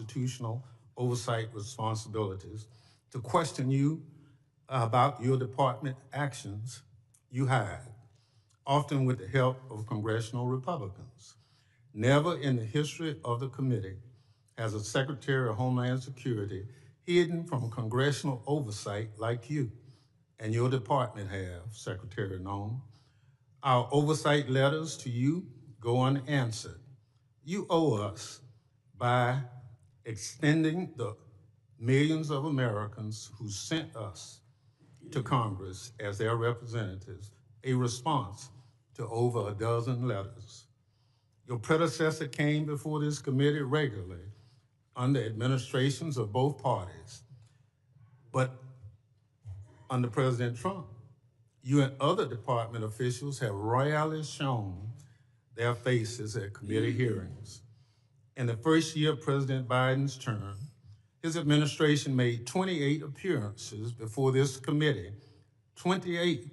constitutional oversight responsibilities to question you about your department actions you hide, often with the help of congressional Republicans. Never in the history of the committee has a Secretary of Homeland Security hidden from congressional oversight like you and your department have, Secretary Noem. Our oversight letters to you go unanswered. You owe us by extending the millions of Americans who sent us to Congress as their representatives a response to over a dozen letters. Your predecessor came before this committee regularly under administrations of both parties, but under President Trump, you and other department officials have rarely shown their faces at committee hearings. In the first year of President Biden's term, his administration made 28 appearances before this committee. 28.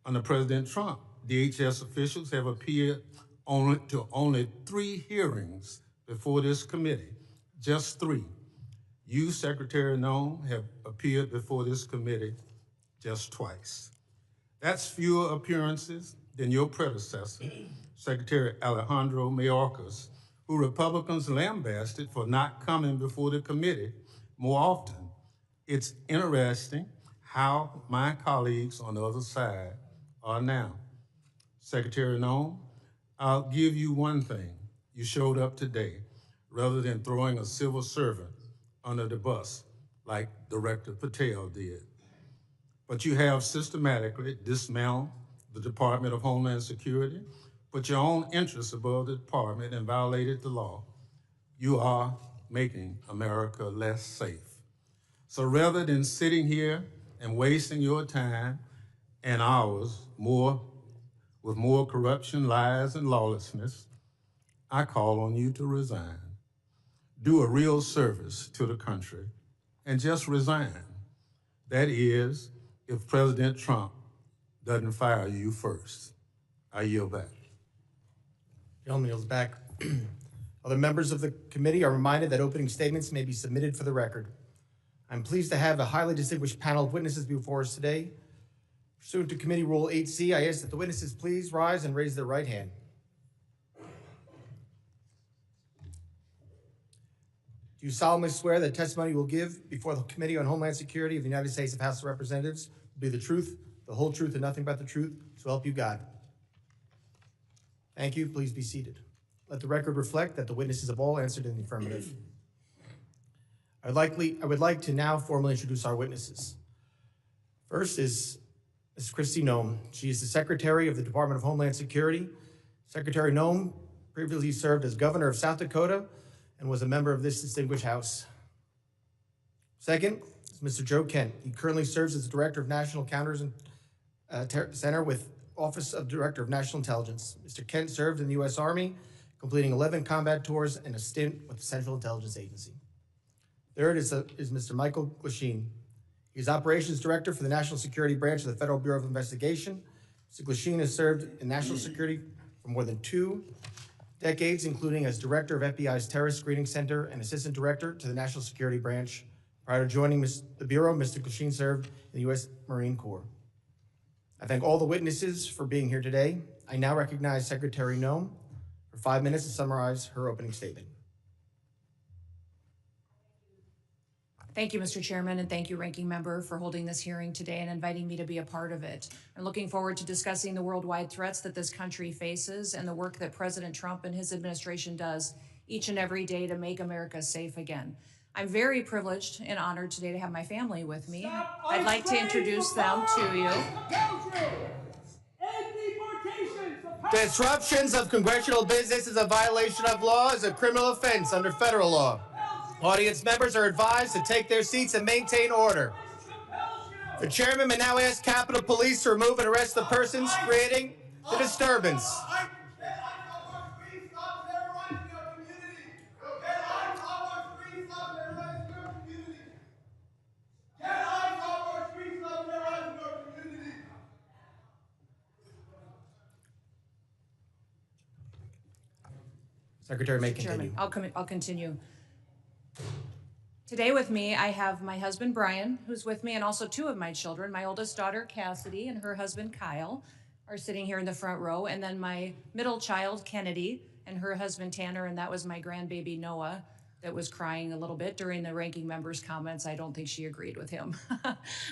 Under President Trump, DHS officials have appeared only 3 hearings before this committee, just 3. You, Secretary Noem, have appeared before this committee just twice. That's fewer appearances than your predecessor, Secretary Alejandro Mayorkas, who Republicans lambasted for not coming before the committee more often. It's interesting how my colleagues on the other side are now. Secretary Noem, I'll give you one thing. You showed up today rather than throwing a civil servant under the bus like Director Patel did. But you have systematically dismantled the Department of Homeland Security, put your own interests above the department, and violated the law. You are making America less safe. So rather than sitting here and wasting your time and ours with more corruption, lies, and lawlessness, I call on you to resign. Do a real service to the country and just resign. That is, if President Trump doesn't fire you first. I yield back. Gentleman yields back. Other members of the committee are reminded that opening statements may be submitted for the record. I'm pleased to have a highly distinguished panel of witnesses before us today. Pursuant to Committee Rule 8C, I ask that the witnesses please rise and raise their right hand. Do you solemnly swear that testimony you will give before the Committee on Homeland Security of the United States House of Representatives will be the truth, the whole truth, and nothing but the truth, so help you God? Thank you. Please be seated. Let the record reflect that the witnesses have all answered in the affirmative. I would like to now formally introduce our witnesses. First is Ms. Kristi Noem. She is the Secretary of the Department of Homeland Security. Secretary Noem previously served as Governor of South Dakota and was a member of this distinguished House. Second is Mr. Joe Kent. He currently serves as Director of National Counterterrorism Center with Office of Director of National Intelligence. Mr. Kent served in the U.S. Army, completing 11 combat tours and a stint with the Central Intelligence Agency. Third is Mr. Michael Glasheen. He is Operations Director for the National Security Branch of the Federal Bureau of Investigation. Mr. Glasheen has served in national security for more than 2 decades, including as Director of FBI's Terrorist Screening Center and Assistant Director to the National Security Branch. Prior to joining the Bureau, Mr. Glasheen served in the U.S. Marine Corps. I thank all the witnesses for being here today. I now recognize Secretary Noem for 5 minutes to summarize her opening statement. Thank you, Mr. Chairman, and thank you, Ranking Member, for holding this hearing today and inviting me to be a part of it. I'm looking forward to discussing the worldwide threats that this country faces and the work that President Trump and his administration does each and every day to make America safe again. I'm very privileged and honored today to have my family with me. I'd like to introduce them to you. Disruptions of congressional business is a violation of law, is a criminal offense under federal law. Audience members are advised to take their seats and maintain order. The chairman may now ask Capitol Police to remove and arrest the persons creating the disturbance. Secretary may continue. I'll continue. Today with me, I have my husband, Brian, who's with me, and also two of my children. My oldest daughter, Cassidy, and her husband, Kyle, are sitting here in the front row. And then my middle child, Kennedy, and her husband, Tanner, and that was my grandbaby, Noah, that was crying a little bit during the ranking member's comments. I don't think she agreed with him.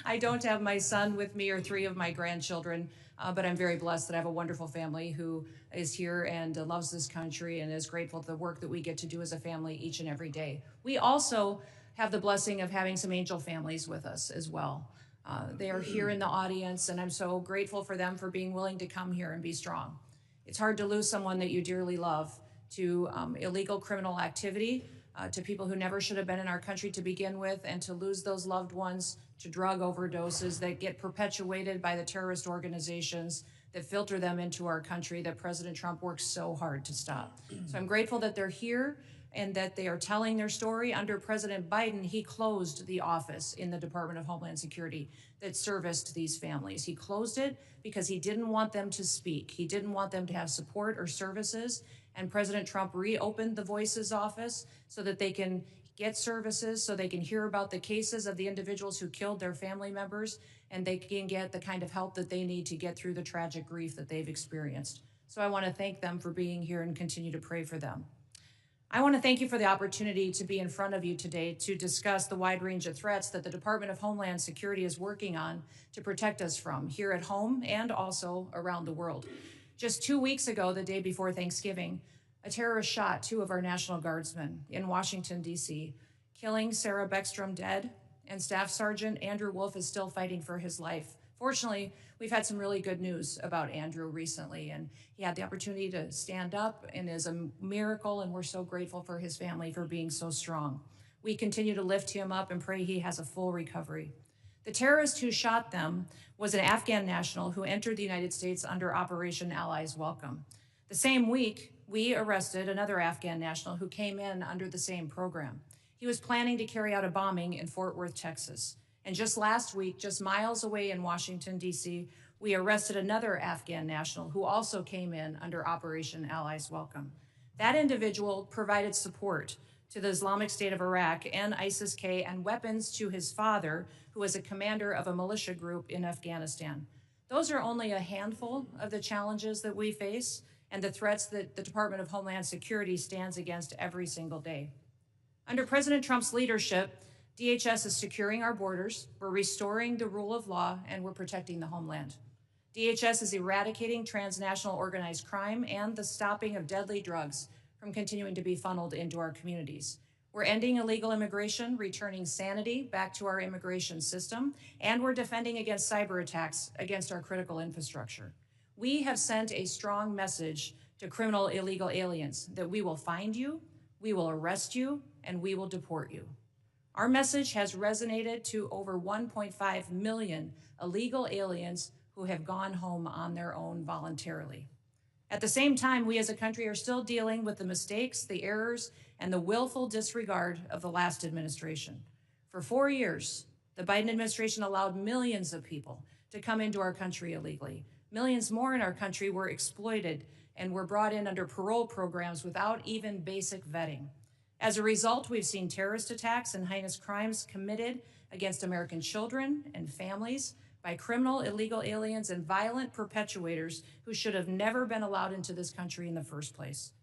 I don't have my son with me or three of my grandchildren, but I'm very blessed that I have a wonderful family who is here and loves this country and is grateful for the work that we get to do as a family each and every day. We also have the blessing of having some angel families with us as well. They are here in the audience, and I'm so grateful for them for being willing to come here and be strong. It's hard to lose someone that you dearly love to illegal criminal activity, to people who never should have been in our country to begin with, and to lose those loved ones to drug overdoses that get perpetuated by the terrorist organizations that filter them into our country that President Trump works so hard to stop. So I'm grateful that they're here and that they are telling their story. Under President Biden, he closed the office in the Department of Homeland Security that serviced these families. He closed it because he didn't want them to speak. He didn't want them to have support or services. And President Trump reopened the Voices office so that they can get services, so they can hear about the cases of the individuals who killed their family members, and they can get the kind of help that they need to get through the tragic grief that they've experienced. So I want to thank them for being here and continue to pray for them. I want to thank you for the opportunity to be in front of you today to discuss the wide range of threats that the Department of Homeland Security is working on to protect us from here at home and also around the world. Just 2 weeks ago, the day before Thanksgiving, a terrorist shot two of our National Guardsmen in Washington, D.C., killing Sarah Beckstrom dead, and Staff Sergeant Andrew Wolf is still fighting for his life. Fortunately, we've had some really good news about Andrew recently, and he had the opportunity to stand up and is a miracle, and we're so grateful for his family for being so strong. We continue to lift him up and pray he has a full recovery. The terrorist who shot them was an Afghan national who entered the United States under Operation Allies Welcome. The same week, we arrested another Afghan national who came in under the same program. He was planning to carry out a bombing in Fort Worth, Texas. And just last week, just miles away in Washington, D.C., we arrested another Afghan national who also came in under Operation Allies Welcome. That individual provided support to the Islamic State of Iraq and ISIS-K and weapons to his father, who was a commander of a militia group in Afghanistan. Those are only a handful of the challenges that we face and the threats that the Department of Homeland Security stands against every single day. Under President Trump's leadership, DHS is securing our borders, we're restoring the rule of law, and we're protecting the homeland. DHS is eradicating transnational organized crime and the stopping of deadly drugs from continuing to be funneled into our communities. We're ending illegal immigration, returning sanity back to our immigration system, and we're defending against cyber attacks against our critical infrastructure. We have sent a strong message to criminal illegal aliens that we will find you, we will arrest you, and we will deport you. Our message has resonated to over 1.5 million illegal aliens who have gone home on their own voluntarily. At the same time, we as a country are still dealing with the mistakes, the errors, and the willful disregard of the last administration. For 4 years, the Biden administration allowed millions of people to come into our country illegally. Millions more in our country were exploited and were brought in under parole programs without even basic vetting. As a result, we've seen terrorist attacks and heinous crimes committed against American children and families by criminal illegal aliens and violent perpetuators who should have never been allowed into this country in the first place.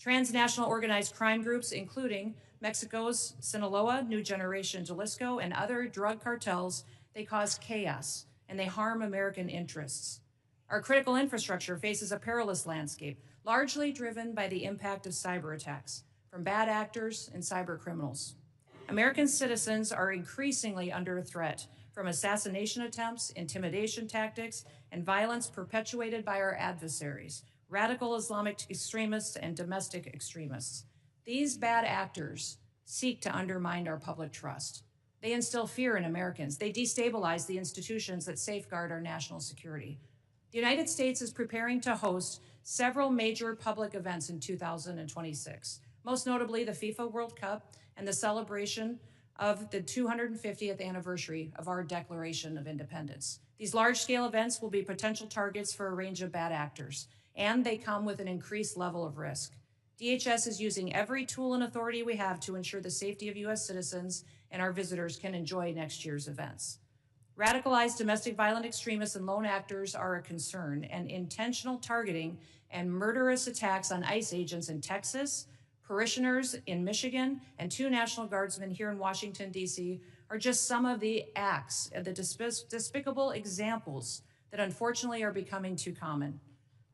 Transnational organized crime groups, including Mexico's Sinaloa, New Generation Jalisco, and other drug cartels, they cause chaos and they harm American interests. Our critical infrastructure faces a perilous landscape, largely driven by the impact of cyber attacks from bad actors and cyber criminals. American citizens are increasingly under threat from assassination attempts, intimidation tactics, and violence perpetuated by our adversaries, radical Islamic extremists and domestic extremists. These bad actors seek to undermine our public trust. They instill fear in Americans. They destabilize the institutions that safeguard our national security. The United States is preparing to host several major public events in 2026, most notably the FIFA World Cup and the celebration of the 250th anniversary of our Declaration of Independence. These large-scale events will be potential targets for a range of bad actors, and they come with an increased level of risk. DHS is using every tool and authority we have to ensure the safety of U.S. citizens and our visitors can enjoy next year's events. Radicalized domestic violent extremists and lone actors are a concern, and intentional targeting and murderous attacks on ICE agents in Texas, parishioners in Michigan, and 2 National Guardsmen here in Washington, D.C. are just some of the acts, the despicable examples that unfortunately are becoming too common.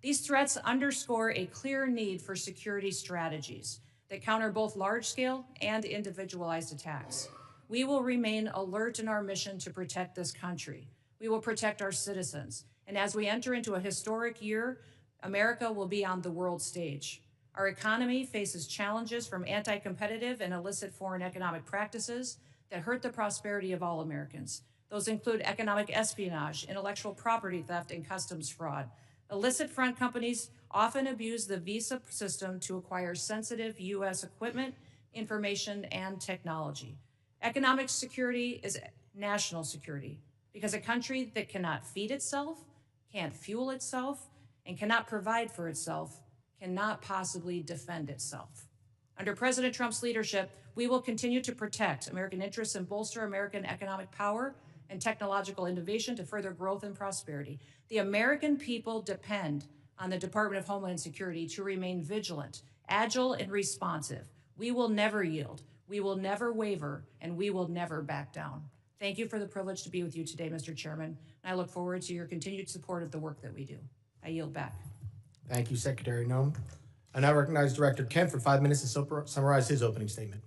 These threats underscore a clear need for security strategies that counter both large-scale and individualized attacks. We will remain alert in our mission to protect this country. We will protect our citizens. And as we enter into a historic year, America will be on the world stage. Our economy faces challenges from anti-competitive and illicit foreign economic practices that hurt the prosperity of all Americans. Those include economic espionage, intellectual property theft, and customs fraud. Illicit front companies often abuse the visa system to acquire sensitive U.S. equipment, information, and technology. Economic security is national security because a country that cannot feed itself, can't fuel itself, and cannot provide for itself cannot possibly defend itself. Under President Trump's leadership, we will continue to protect American interests and bolster American economic power and technological innovation to further growth and prosperity. The American people depend on the Department of Homeland Security to remain vigilant, agile, and responsive. We will never yield, we will never waver, and we will never back down. Thank you for the privilege to be with you today, Mr. Chairman, and I look forward to your continued support of the work that we do. I yield back. Thank you, Secretary Noem. I now recognize Director Kent for 5 minutes to summarize his opening statement.